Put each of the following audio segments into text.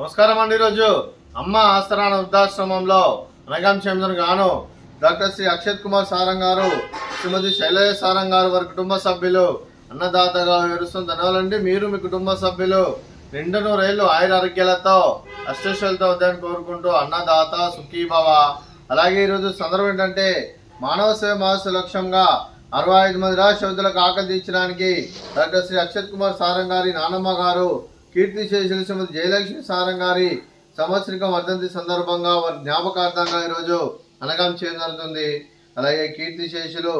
నమస్కారం అండి. ఈరోజు అమ్మ ఆస్తరాన వృద్ధాశ్రమంలో అనగాంశంలో గాను డాక్టర్ శ్రీ అక్షత్ కుమార్ సారంగ్ గారు, శ్రీమతి శైలజ సారంగ్ గారు, వారి కుటుంబ సభ్యులు అన్నదాతగా వివరిస్తున్న ధన్యవాదాలండి. మీరు మీ కుటుంబ సభ్యులు నిండు నూరేళ్లు ఆయుర ఆరోగ్యాలతో అష్టైశ్వర్యాలతో వద్దని కోరుకుంటూ అన్నదాత సుఖీభవ. అలాగే ఈరోజు సందర్భం ఏంటంటే మానవ సేవ మహోత్సవ లక్ష్యంగా 65 మంది రాష్ట్రలకు ఆకలి తీర్చడానికి డాక్టర్ శ్రీ అక్షత్ కుమార్ సారంగ్ గారి నానమ్మ గారు కీర్తి శేషులు శ్రీమతి జయలక్ష్మి సారంగ్ గారి సంవత్సరిక వర్ధంతి సందర్భంగా వారి జ్ఞాపకార్థంగా ఈరోజు అనగాం చేయడం జరుగుతుంది. అలాగే కీర్తి శేషులు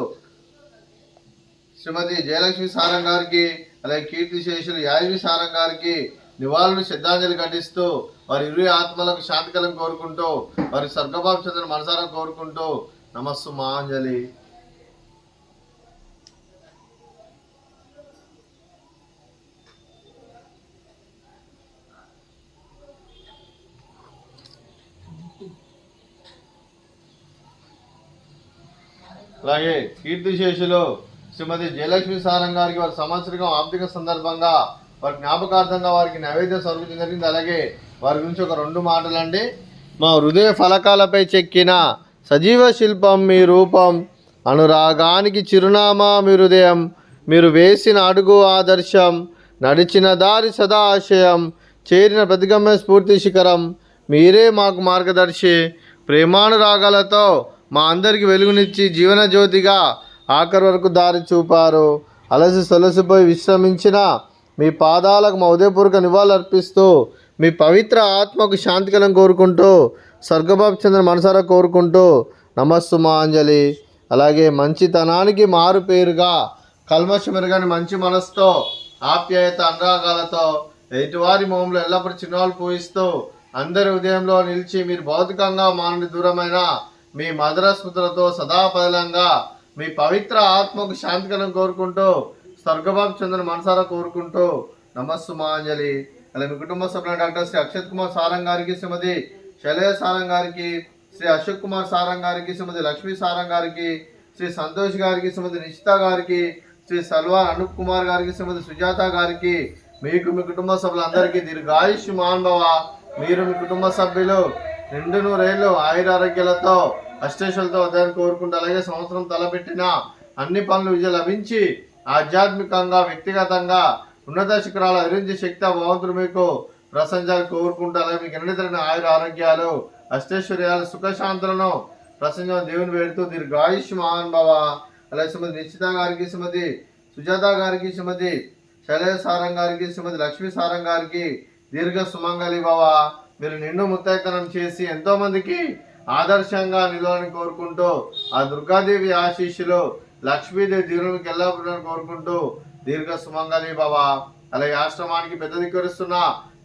శ్రీమతి జయలక్ష్మి సారంగ్ గారికి, అలాగే కీర్తి శేషులు యాదవి సారంగ్ గారికి నివాళులు శ్రద్ధాంజలి ఘటిస్తూ వారి ఇరు ఆత్మలకు శాంతికలం కోరుకుంటూ వారి స్వర్గభావం చెందిన మనసారా కోరుకుంటూ నమస్సు మాంజలి. అలాగే కీర్తిశేషులు శ్రీమతి జయలక్ష్మి సారంగ్ గారికి వారి సంవత్సరికం ఆర్థిక సందర్భంగా వారి జ్ఞాపకార్థంగా వారికి నైవేద్యం సమర్పించడం జరిగింది. అలాగే వారి గురించి ఒక 2 మాటలండి. మా హృదయ ఫలకాలపై చెక్కిన సజీవ శిల్పం మీ రూపం, అనురాగానికి చిరునామా మీ హృదయం, మీరు వేసిన అడుగు ఆదర్శం, నడిచిన దారి సదా ఆశయం, చేరిన ప్రతిగమ్య స్ఫూర్తి శిఖరం, మీరే మాకు మార్గదర్శి. ప్రేమానురాగాలతో మా అందరికి వెలుగునిచ్చి జీవన జ్యోతిగా ఆఖరి వరకు దారి చూపారు. అలసి సొలసిపోయి విశ్రమించిన మీ పాదాలకు మా ఉదయపూర్వక నివాళులు అర్పిస్తూ మీ పవిత్ర ఆత్మకు శాంతికలం కోరుకుంటూ స్వర్గభావం చెందిన మనసారా కోరుకుంటూ నమస్సు మాంజలి. అలాగే మంచితనానికి మారు పేరుగా కల్మషమెరగని మంచి మనసుతో ఆప్యాయత అనురాగాలతో ఎదుటివారి మొహంలో ఎల్లప్పుడూ చిరునవ్వులు పూయిస్తూ అందరి ఉదయంలో నిలిచి మీరు భౌతికంగా మా నుండి దూరమైన మీ మధుర స్మృతులతో సదాపదలంగా మీ పవిత్ర ఆత్మకు శాంతికరం కోరుకుంటూ స్వర్గభావం చెందిన మనసారా కోరుకుంటూ నమస్సు మాంజలి. అలాగే మీ కుటుంబ సభ్యులు డాక్టర్ శ్రీ అక్షత్ కుమార్ సారంగ్ గారికి, శ్రీమతి శైలజ సారంగ్ గారికి, శ్రీ అశోక్ కుమార్ సారంగ్ గారికి, శ్రీమతి లక్ష్మీ సారంగ్ గారికి, శ్రీ సంతోష్ గారికి, శ్రీమతి నిషిత గారికి, శ్రీ సల్వార్ అనూప్ కుమార్ గారికి, శ్రీమతి సుజాత గారికి, మీకు మీ కుటుంబ సభ్యులందరికీ దీర్ఘాయుష్ మాన్భవ. మీరు మీ కుటుంబ సభ్యులు నిండు నూరేళ్లు ఆయురారోగ్యాలతో అష్టైశ్వర్యాలతో వద్దని కోరుకుంటూ, అలాగే సంవత్సరం తలపెట్టిన అన్ని పనులు విజయం లభించి ఆధ్యాత్మికంగా వ్యక్తిగతంగా ఉన్నత శిఖరాలు అధిరించే శక్తి భగవంతుడు మీకు ప్రశంసాలు కోరుకుంటూ, అలాగే మీకు ఎన్నడైన ఆయుర ఆరోగ్యాలు అష్టైశ్వర్యాలు సుఖశాంతులను ప్రశంస దేవుని వేడుతూ దీర్ఘాయుష్ మహానుభవ. అలాగే శ్రీమతి నిశ్చిత గారికి, శ్రీమతి సుజాత గారికి, శ్రీమతి శైలజ సారంగ్ గారికి, శ్రీమతి లక్ష్మీ సారంగ్ గారికి దీర్ఘ సుమంగళి భవ. మీరు నిండు ముత్తైతనం చేసి ఎంతో మందికి ఆదర్శంగా నిలవాలని కోరుకుంటూ ఆ దుర్గాదేవి ఆశీస్సులు లక్ష్మీదేవి దీవునికి ఎల్లప్పుడని కోరుకుంటూ దీర్ఘ సుమంగళి భవ. అలాగే ఆశ్రమానికి పెద్ద దిక్కురుస్తున్న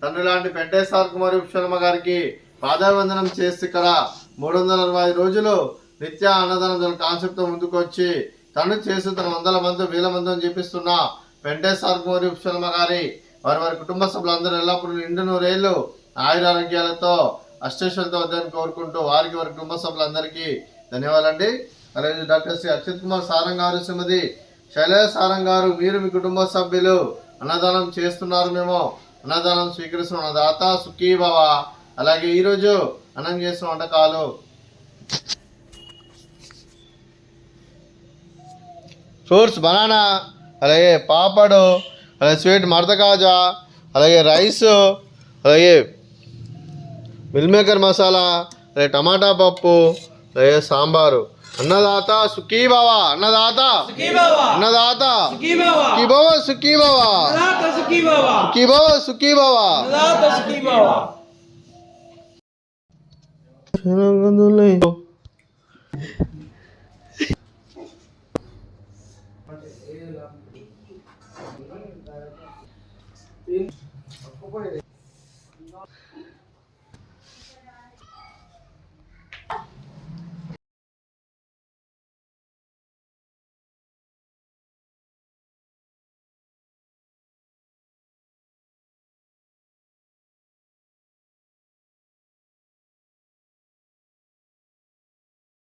తండ్రి లాంటి వెంకటేశ్వర కుమారి శర్మ గారికి పాదాభివందనం చేసి ఇక్కడ 365 రోజులు నిత్య అన్నదానం కాన్సెప్ట్తో ముందుకు వచ్చి తను చేస్తూ తన 100 మంది 1000 మంది అని చెప్పిస్తున్న వెంకటేశ్వర కుమారి శర్మ గారి వారి కుటుంబ సభ్యులందరూ ఎల్లప్పుడూ నిండు నూరేళ్లు ఆయురారోగ్యాలతో అష్టైశ్వర్యాలతో వద్దని కోరుకుంటూ వారి కుటుంబ సభ్యులందరికీ ధన్యవాదాలండి. అలాగే డాక్టర్ శ్రీ అక్షత్ కుమార్ సారంగ్ గారు, శ్రీమతి శైలజ సారంగ్ గారు, మీరు మీ కుటుంబ సభ్యులు అన్నదానం చేస్తున్నారు, మేము అన్నదానం స్వీకరిస్తున్న దాత సుఖీభవ. అలాగే ఈరోజు అన్నం చేస్తున్న వంటకాలు ఫ్రూట్స్ బనానా, అలాగే పాపడు, అలాగే స్వీట్ మర్దకాజా, అలాగే రైస్, అలాగే మిల్ మేకర్ మసాలా, అలాగే టమాటా పప్పు, అలాగే సాంబారు. అన్నదాత సుఖీభవ, అన్నదాత అన్నదాత సుఖీభవ, సుఖీభవ సుఖీభవ, సుఖీభవ.